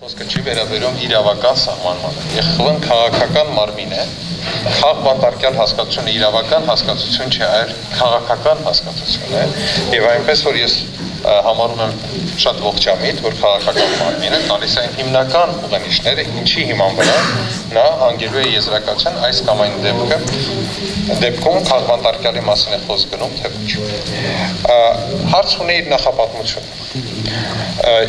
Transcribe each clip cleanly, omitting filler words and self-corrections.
Խոսքը չի վերաբերում իրավական սահմանմանը։ ԵԽԽՎ-ն քաղաքական մարմին է, քաղաքապետարական հասկացությունը իրավական հասկացություն չէ, այլ քաղաքական հասկացություն է, եւ այնպես որ ես համարում եմ շատ ողջամիտ, որ քաղաքական մարմին է, տալիս այն հիմնական ուղենիշները, ինչի հիման վրա նա հանգելու է եզրակացության այս կամ այն դեպքում քաղաքապետարանի մասին է խոսք գնում, թե ոչ։ Հարց ունի իր նախապատմությունը։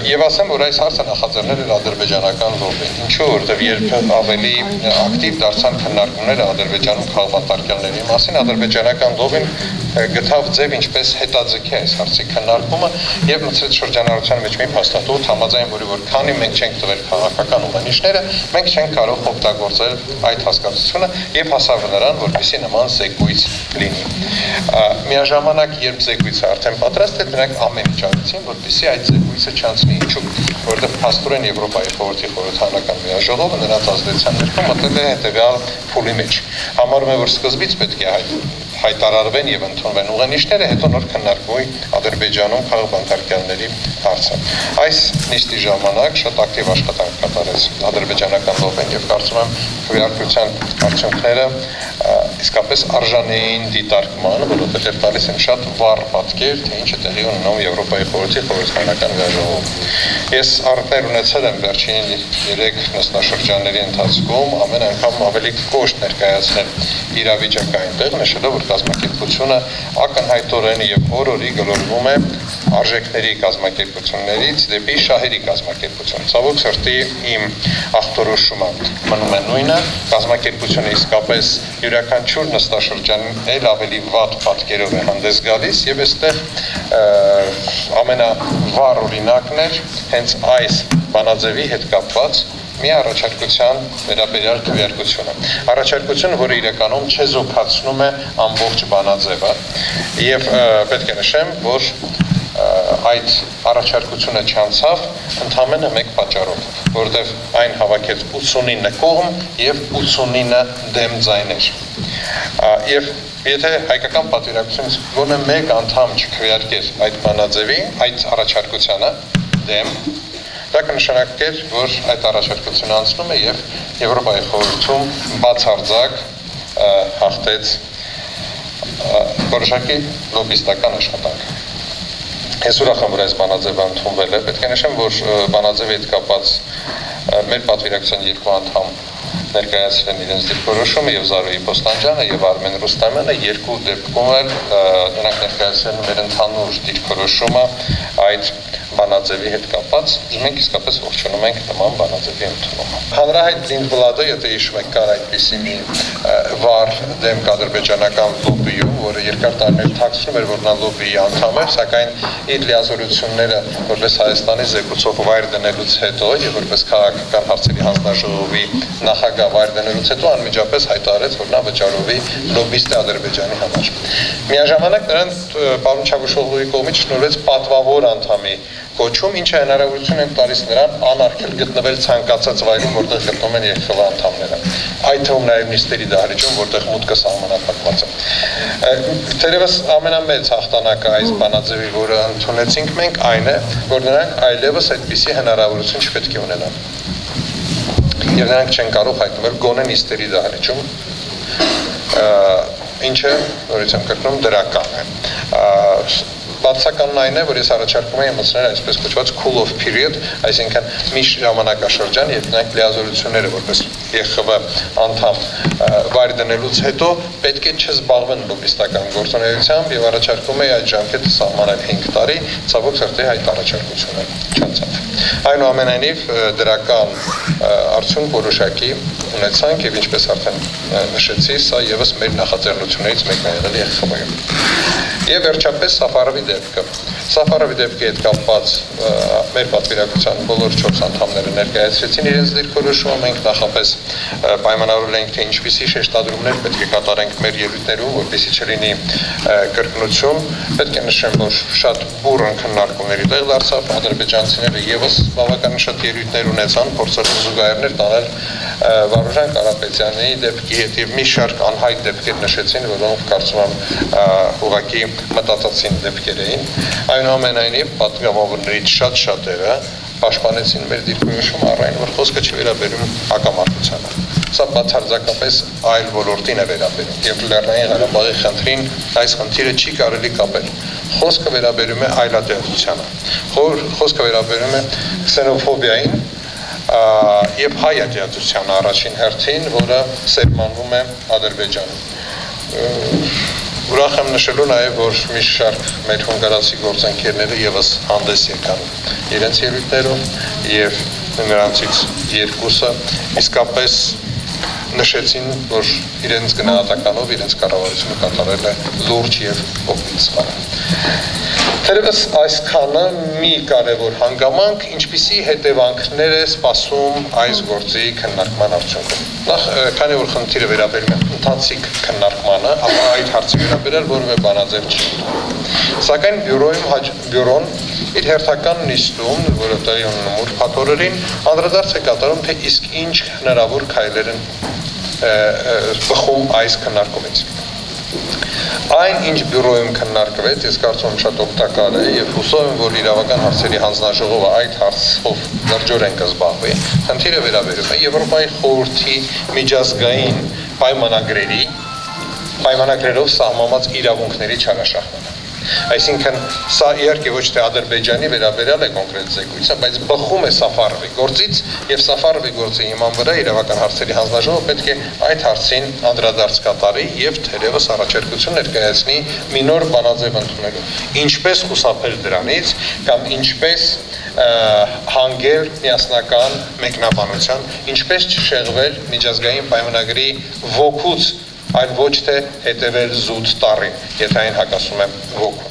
Եվ ասեմ, որ այս հարցը նախաձեռնել էր ադրբեջանական լոբին, ինչու որտեղ երբ ավելի ակտիվ դարձան քննարկումները Ադրբեջանում քաղաքապետարյանների մասին, ադրբեջանական լոբին գտավ ձև ինչպես հետաձգի այս հարցի քննարկումը եւ մցրեց շրջանառության մեջ մի փաստաթուղթ համաձայն որի որ քանի մենք չենք տվել քաղաքական ուղենիշները, մենք չենք կարող օգտագործել այդ հասկացությունը եւ հասավ նրան, որպեսզի նման զեկույց լինի։ Միաժամանակ երբ զեկույցը արդեն պատրաստ էր, նրանք ամեն ինչ արեցին, որպեսզի այդ զեկույցը չանցնի, ինչու որտեղ փաստորեն Եվրոպայի խորհրդի խորհրդանական միաժողովը նրանց ազդեցության ներքո մտել է հետեւյալ փուլի մեջ։ Համարում է, որ սկզբից պետք է հայտարարվեն եւ ընդունվեն ուղենիշները, հետո նոր քննարկվի Ադրբեջանում քաղաքապետարյանների հարցը։ Այս նիստի ժամանակ շատ ակտիվ աշխատանք կատարեց ադրբեջանական լոբին եւ կարծում եմ քվեարկության արդյունքները իսկապես արժանային դիտարկման, որովհետև տալիս են շատ վառ պատկեր, թե ինչ է տեղի ունենում Եվրոպայի խորհրդի խորհրդանական միաժողովում։ Ես առիթներ ունեցել եմ վերջին 3 նստաշրջանների ընթացքում ամեն անգամ ավելի կոշտ ներկայացնել իրավիճակը այնտեղ, նշելով, որ կազմակերպությունը ակնհայտորեն եւ օր-օրի գլորվում է արժեքների կազմակերպություններից դեպի շահերի կազմակերպություն։ Ցավոք սրտի իմ ախտորոշումը մնում է նույնը, կազմակերպությունը իսկապես յուրաքանչյուր նստաշրջանին էլ ավելի վատ պատկերով է հանդես գալիս եւ այստեղ ամենավառ օրինակն էր հենց այս բանաձևի հետ կապված մի առաջարկության վերաբերյալ քվեարկությունը։ Առաջարկություն, որը իրականում չեզոքացնում է ամբողջ բանաձևը եւ պետք է նշեմ, որ այդ առաջարկությունը չանցավ ընդամենը մեկ պատճառով, որովհետև այն հավաքեց 89 կողմ եւ 89 դեմ ձայներ։ Եվ եթե հայկական պատվիրակությունից գոնե մեկ անդամ չքվեարկեր այդ բանաձևի, այդ առաջարկությանը դեմ, դա կնշանակեր, որ այդ առաջարկությունը անցնում է եւ Եվրոպայի խորհրդում բացարձակ հաղթեց որոշակի լոբիստական աշխատանք։ Ես ուրախ եմ, որ այս բանաձևը ընդունվել է, պետք է նշեմ, որ բանաձևի հետ կապված մեր պատվիրակության 2 անդամ ներկայացրել են իրենց դիրքորոշումը եւ Զարուհի Պոստանջյանը եւ Արմեն Ռուստամյանը, երկու դեպքում էլ նրանք ներկայացրել են մեր ընդհանուր դիրքորոշումը այդ բանաձևի հետ կապված, մենք իսկապես ողջունում ենք նման բանաձևի ընդունումը։ Հանրահայտ Զինդբլադը, եթե հիշում եք, կար այդպիսի մի վառ դեմք ադրբեջանական լոբիում, որը երկար տարիներ թաքցնում էր, որ նա լոբիի անդամ էր, սակայն իր լիազորությունները որպես Հայաստանի զեկուցող վայր դնելուց հետո եւ որպես քաղաքական հարցերի հանձնաժողովի նախագահ վայր դնելուց հետո անմիջապես հայտարարեց, որ նա վճարովի լոբիստ է Ադրբեջանի համար։ Միաժամանակ նրան պարոն Չավուշօղլուի կողմից շնորհվեց պատվավոր անդամի կոչում, ինչը հնարավորություն են տալիս նրան անարգել գտնվել ցանկացած վայրում, որտեղ գտնվում են ԵԽԽՎ անդամները։ Այդ թվում նաև նիստերի դահլիճում, որտեղ մուտքը սահմանափակված է։ Թերևս ամենամեծ հաղթանակը այս բանաձևի, որը ընդունեցինք մենք, այն է, որ նրանք այլևս այդպիսի հնարավորություն չպետք է ունենան։ Եվ նրանք չեն կարող հայտնվել գոնե նիստերի դահլիճում, ինչը, նորից եմ կրկնում, դրական է։ Բացականն այն է, որ ես առաջարկում եմ մտցնել այսպես կոչված cool off period, այսինքն մի ժամանակաշրջան, երբ նրանք լիազորությունները որպես ԵԽԽՎ անդամ վայր դնելուց հետո պետք է չզբաղվեն լոբիստական գործունեությամբ եւ առաջարկում եմ այդ ժամկետը սահմանել 5 տարի, ցավոք սրտի այդ առաջարկությունը չանցավ։ Այնուամենայնիվ դրական արդյունք որոշակի ունեցանք եւ ինչպես արդեն նշեցի, սա եւս մեր նախաձեռնություններից մեկն է եղել ԵԽԽՎ-ում։ Եվ վերջապես Սաֆարովի դեպքը։ Սաֆարովի դեպքի հետ կապված մեր պատվիրակության բոլոր 4 անդամները ներկայացրեցին իրենց դիրքորոշումը, մենք նախապես պայմանավորել ենք, թե ինչպիսի շեշտադրումներ պետք է կատարենք մեր ելույթներում, որպեսզի չլինի կրկնություն։ Պետք է նշեմ, որ շատ բուռն քննարկումների տեղ դարձավ, ադրբեջանցիները եւս բավականին շատ ելույթներ ունեցան, փորձելով զուգահեռներ տանել Վարուժան Կարապետյանի դեպքի հետ եւ մի շարք անհայտ դեպքեր նշեցին, որոնք կարծում եմ ուղղակի մտածածին դեպքեր էին։ Այնուամենայնիվ պատգամավորներից շատ շատերը պաշտպանեցին մեր դիրքորոշումը առայն որ խոսքը չվերաբերում հակամարտությանը։ Սա բացարձակապես այլ ոլորտին է վերաբերում եւ Լեռնային Ղարաբաղի խնդրին այս խնդիրը չի կարելի կապել։ Խոսքը վերաբերում է այլատեղությանը։ Խոսքը վերաբերում է քսենոֆոբիային եւ հայ աջակցության առաջին հերթին, որը սերմանվում է Ադրբեջանում։ Ուրախ եմ նշելու նաև, որ մի շարք մեր հունգարացի գործընկերները եւս հանդես եկան իրենց ելույթներով եւ նրանցից երկուսը իսկապես նշեցին, որ իրենց գնահատականով իրենց կառավարությունը կատարել է լուրջ եւ օգնից բան։ Թերևս այսքանը մի կարևոր հանգամանք, ինչպիսի հետևանքներ է սպասում այս գործի քննարկման արդյունքում։ Նախ, քանի որ խնդիրը վերաբերում է ընթացիկ քննարկմանը, ապա այդ հարցի վերաբերել որևէ բանաձև չի։ Սակայն բյուրոն իր հերթական նիստում, որը տեղի ունենում ուրբաթ օրերին, անդրադարձ է կատարում, թե իսկ ինչ հնարավոր քայլեր են բխում այս քննարկումից։ Այն ինչ բյուրոյում քննարկվեց, ես կարծում եմ շատ օգտակար է եւ հուսով եմ, որ իրավական հարցերի հանձնաժողովը այդ հարցով լրջորեն կզբաղվի։ Խնդիրը վերաբերում է Եվրոպայի խորհրդի միջազգային պայմանագրերով սահմանված իրավունքների չարաշահմանը։ Այսինքն սա իհարկե ոչ թե Ադրբեջանի վերաբերյալ է կոնկրետ զեկույցը, բայց բխում է Սաֆարովի գործից եւ Սաֆարովի գործի հիման վրա իրավական հարցերի հանձնաժողովը պետք է այդ հարցին անդրադարձ կատարի եւ թերևս առաջարկություն ներկայացնի մի նոր բանաձև ընդունելու։ Ինչպես խուսափել դրանից կամ ինչպես հանգել միասնական մեկնաբանության, ինչպես չշեղվել միջազգային պայմանագրի ոգուց, այլ ոչ թե հետևել զուտ տառին, եթե այն հակասում է ոգուն։